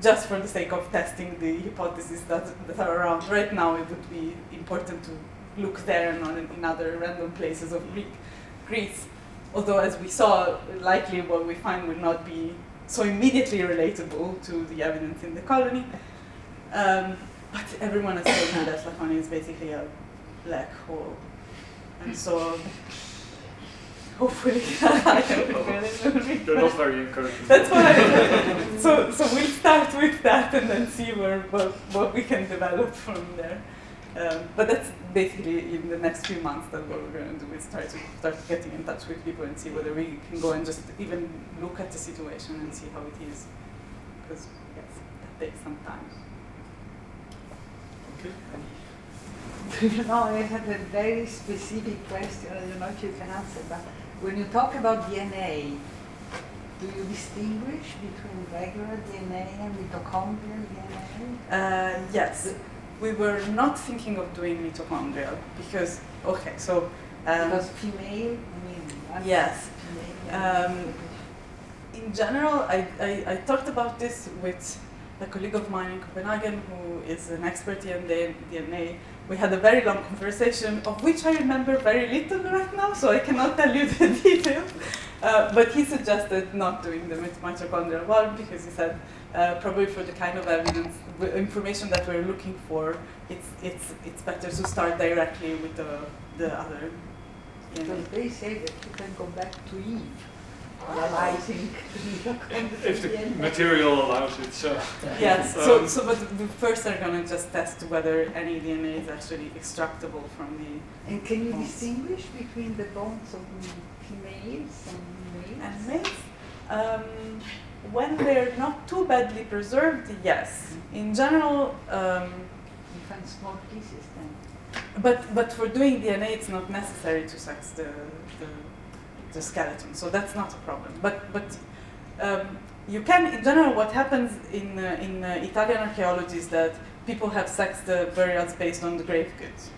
just for the sake of testing the hypotheses that are around right now, it would be important to look there and not in other random places of Greece. Although, as we saw, likely what we find will not be so immediately relatable to the evidence in the colony. But everyone has told me that Laconia is basically a black hole, and so hopefully They're not very encouraging. That's why. So we'll start with that and then see what we can develop from there. But that's basically in the next few months that what we're going to do is start getting in touch with people and see whether we can go and just even look at the situation and see how it is. Because yes, that takes some time. No, I had a very specific question. I don't know if you can answer, but when you talk about DNA, do you distinguish between regular DNA and mitochondrial DNA? Yes. We were not thinking of doing mitochondrial because, Because female, yes. female. In general, I talked about this with a colleague of mine in Copenhagen who is an expert in DNA. We had a very long conversation, of which I remember very little right now, so I cannot tell you the details. But he suggested not doing the mitochondrial one because he said probably for the kind of evidence, information that we're looking for, it's better to start directly with the other Because they say that you can go back to Eve, analyzing If the material allows it, so. Yes, but first they're going to just test whether any DNA is actually extractable from the And can you bones. distinguish between the bones of females and males? And males. When they're not too badly preserved, yes. In general, You find small pieces then. but for doing DNA, it's not necessary to sex the skeleton, so that's not a problem. But you can, in general, what happens in Italian archaeology is that people have sexed the burials based on the grave goods,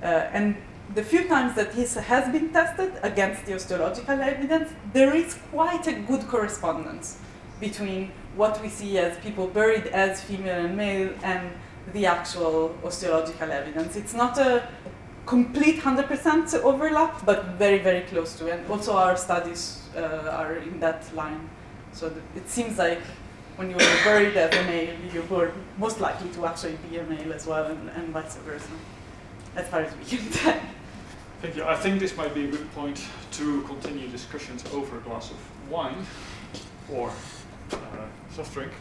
and the few times that this has been tested against the osteological evidence, there is quite a good correspondence between what we see as people buried as female and male and the actual osteological evidence. It's not a complete 100% overlap, but very, very close to. And also our studies are in that line. So it seems like when you were buried as a male, you were most likely to actually be a male as well, and vice versa, as far as we can tell. Thank you. I think this might be a good point to continue discussions over a glass of wine or soft drink.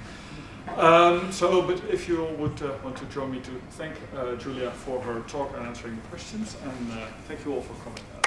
But if you all would want to join me to thank Giulia for her talk and answering the questions, and thank you all for coming.